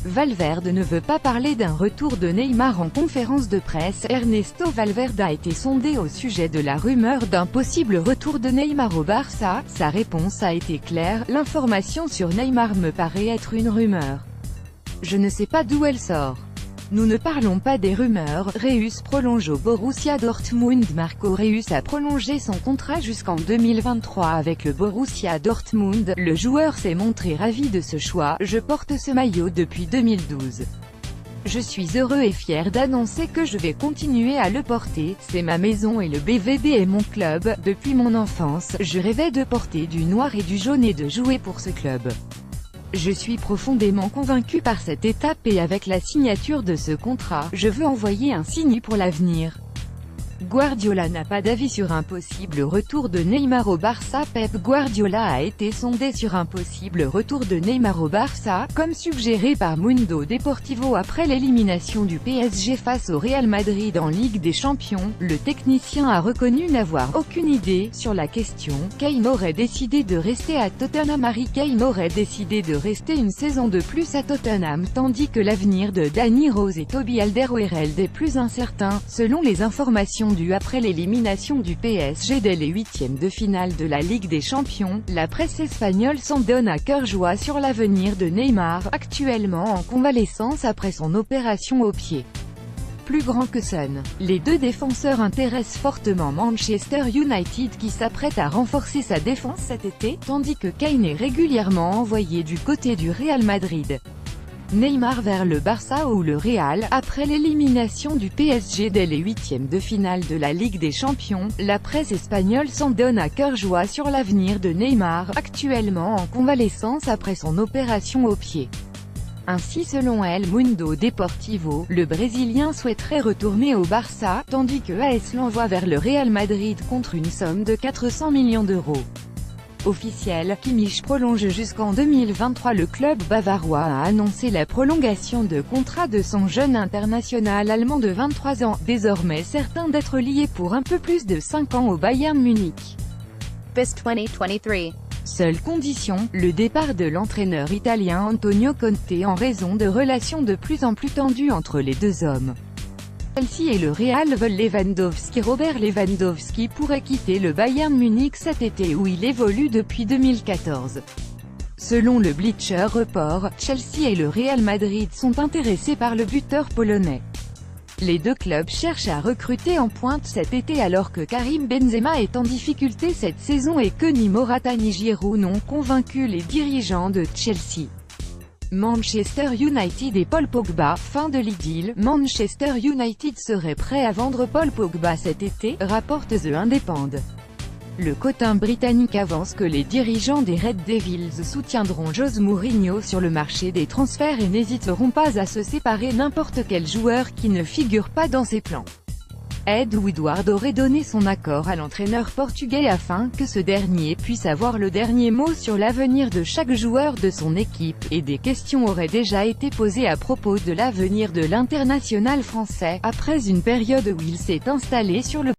Valverde ne veut pas parler d'un retour de Neymar en conférence de presse. Ernesto Valverde a été sondé au sujet de la rumeur d'un possible retour de Neymar au Barça. Sa réponse a été claire: l'information sur Neymar me paraît être une rumeur. Je ne sais pas d'où elle sort. Nous ne parlons pas des rumeurs. Reus prolonge au Borussia Dortmund. Marco Reus a prolongé son contrat jusqu'en 2023 avec le Borussia Dortmund. Le joueur s'est montré ravi de ce choix. Je porte ce maillot depuis 2012. Je suis heureux et fier d'annoncer que je vais continuer à le porter. C'est ma maison et le BVB est mon club. Depuis mon enfance, je rêvais de porter du noir et du jaune et de jouer pour ce club. Je suis profondément convaincu par cette étape et avec la signature de ce contrat, je veux envoyer un signe pour l'avenir. Guardiola n'a pas d'avis sur un possible retour de Neymar au Barça. Pep Guardiola a été sondé sur un possible retour de Neymar au Barça, comme suggéré par Mundo Deportivo après l'élimination du PSG face au Real Madrid en Ligue des Champions. Le technicien a reconnu n'avoir aucune idée sur la question. Kane aurait décidé de rester à Tottenham. Harry Kane aurait décidé de rester une saison de plus à Tottenham, tandis que l'avenir de Danny Rose et Toby Alderweireld est plus incertain, selon les informations après l'élimination du PSG dès les huitièmes de finale de la Ligue des Champions. La presse espagnole s'en donne à cœur joie sur l'avenir de Neymar, actuellement en convalescence après son opération au pied. Plus grand que Son. Les deux défenseurs intéressent fortement Manchester United qui s'apprête à renforcer sa défense cet été, tandis que Kane est régulièrement envoyé du côté du Real Madrid. Neymar vers le Barça ou le Real. Après l'élimination du PSG dès les huitièmes de finale de la Ligue des Champions, la presse espagnole s'en donne à cœur joie sur l'avenir de Neymar, actuellement en convalescence après son opération au pied. Ainsi selon El Mundo Deportivo, le Brésilien souhaiterait retourner au Barça, tandis que AS l'envoie vers le Real Madrid contre une somme de 400 millions d'euros. Officiel, Kimmich prolonge jusqu'en 2023. Le club bavarois a annoncé la prolongation de contrat de son jeune international allemand de 23 ans, désormais certain d'être lié pour un peu plus de 5 ans au Bayern Munich. Best 2023. Seule condition, le départ de l'entraîneur italien Antonio Conte en raison de relations de plus en plus tendues entre les deux hommes. Chelsea et le Real veulent Lewandowski. Robert Lewandowski pourrait quitter le Bayern Munich cet été où il évolue depuis 2014. Selon le Bleacher Report, Chelsea et le Real Madrid sont intéressés par le buteur polonais. Les deux clubs cherchent à recruter en pointe cet été alors que Karim Benzema est en difficulté cette saison et que ni Morata ni Giroud n'ont convaincu les dirigeants de Chelsea. Manchester United et Paul Pogba. Fin de l'idylle. Manchester United serait prêt à vendre Paul Pogba cet été, rapporte The Independent. Le quotidien britannique avance que les dirigeants des Red Devils soutiendront José Mourinho sur le marché des transferts et n'hésiteront pas à se séparer n'importe quel joueur qui ne figure pas dans ses plans. Ed Woodward aurait donné son accord à l'entraîneur portugais afin que ce dernier puisse avoir le dernier mot sur l'avenir de chaque joueur de son équipe, et des questions auraient déjà été posées à propos de l'avenir de l'international français, après une période où il s'est installé sur le